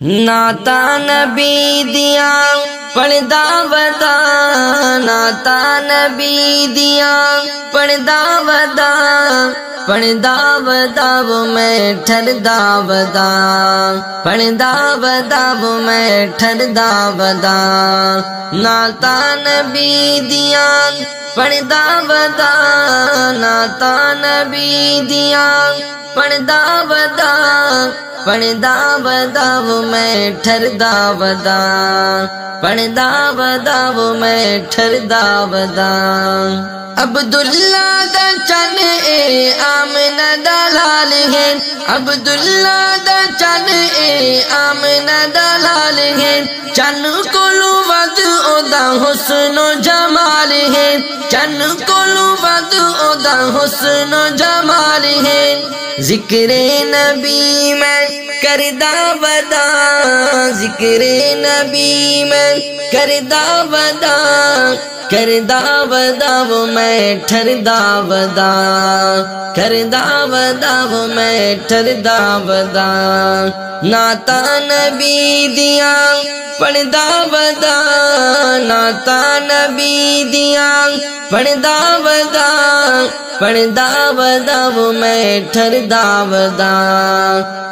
नाता नबी दिया पढ़दा वदा, नाता नबी दिया पढ़दा वदा, पढ़दा वदा वो मैं ठरदा वदा, पढ़दा वदा वो मैं ठरदा वदा। नाता नबी दिया पढ़दा वदा, नाता नबी दिया पढ़दा वदा, पढ़दा वदा वो मैं ठरदा वदा, पढ़दा वदा वो मैं ठरदा वदा। अब्दुल्ला दा चन ए आमना दा लाल है, अब्दुल्ला दा चन ए आमना दा लाल है। चन कोलू वद ओदा हुस्नो जमाल है, चन कोलू वद ओदा हुस्नो जमाल है। जिक्रे नबी मैं करदा वदा, जिक्रे नबी मैं करदा वदा, करदा वदा वो मैं ठरदा वदा, करदा वदा वो मैं ठरदा वदा। नाता नबी दिया पढ़दा वदा, नाता नबी दिया पढ़दा वदा, पढ़दा वदा वो मैं ठरदा वदा,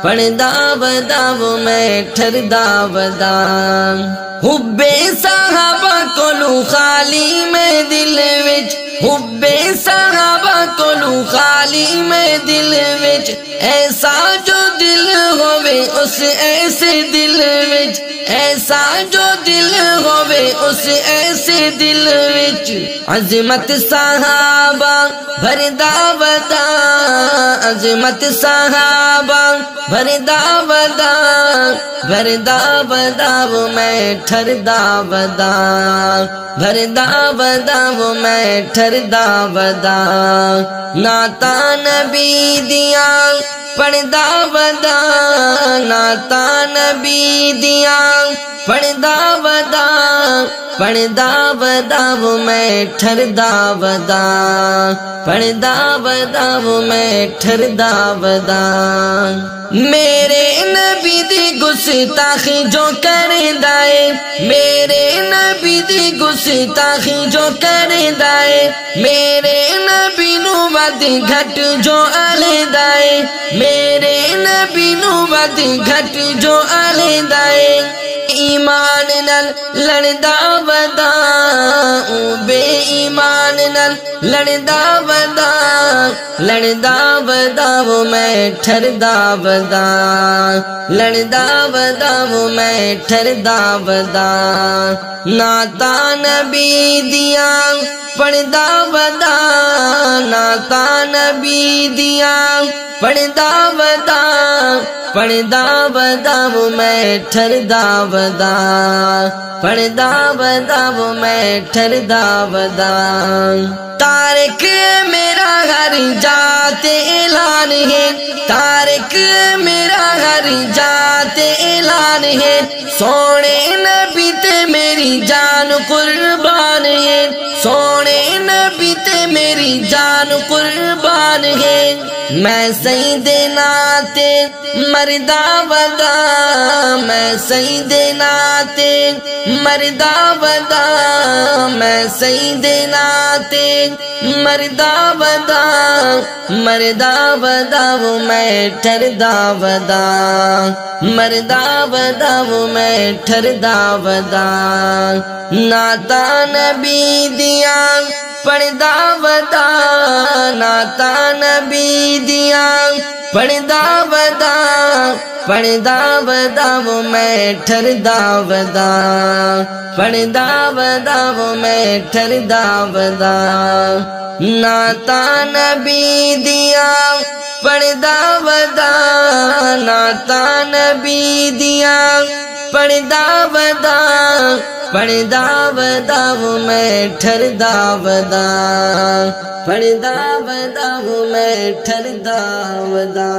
पढ़दा वदा वो मैं ठरदा वदा। हुब्बे साहबा कोलू खाली में दिल विच, हुब्बे साहबा कोलू खाली में दिल विच। ऐसा जो दिल होवे उस ऐसे दिल विच, ऐसा जो दिल होवे उस ऐसे दिल विच। अजमत साहबा भरदा वदा, अजमत साहबा भरदा वदा, भरदा वदा वो मैं ठरदा वदा, भरदा वदा वो मैं ठरदा वदा। नाता नबी दिया पढ़दा वदा, नाता नबी दिया पढ़दा वदा, पढ़दा वदा वो मैं ठरदा वदा, पढ़दा वदा वो मैं ठरदा वदा। मेरे नबी दी गुस्ताखी जो करदा है, मेरे नबी दी गुस्ताखी जो करदा है। मेरे नबी नू वद घट जो अलदा है, मेरे नबी नू वद घट जो अलदा है। ईमान नल लड़दा वदा, बेईमान नल लड़दा वदा, लड़दा वदा वो मैं ठरदा वदा, लड़दा वदा वो मैं ठरदा वदा। नाता नबी दिया पढ़दा वदा, नाता नबी दिया पढ़दा वदा, पढ़दा वदा वो मैं ठरदा वदा, पढ़दा वदा वो मैं ठरदा वदा। तारिक मेरा हर जाते ऐलान है, तारिक मेरा हर जाते ऐलान है। सोने नबी ते मेरी जान कुर्बान है, सोने नबी ते मेरी जान कुर्बान है। मैं सही देना ते मरदा वदा, मैं सही देना ते मरदा वदा, मैं सही देना ते मरदा वदा, मरदा वदा वो मैं ठरदा वदा, मरदा वदा वो मैं ठरदा वदा। नाता नबी दिया पढ़दा वदा, नाता नबी दिया पढ़दा वदा, पढ़दा वदा वो मैं ठरदा वदा, पढ़दा वदा वो मैं ठरदा वदा। नाता नबी दिया पढ़दा वदा, नाता नबी दिया पढ़दा वदा, पढ़दा वदा वो मैं ठरदा वदा, पढ़दा वदा वो मैं ठरदा वदा।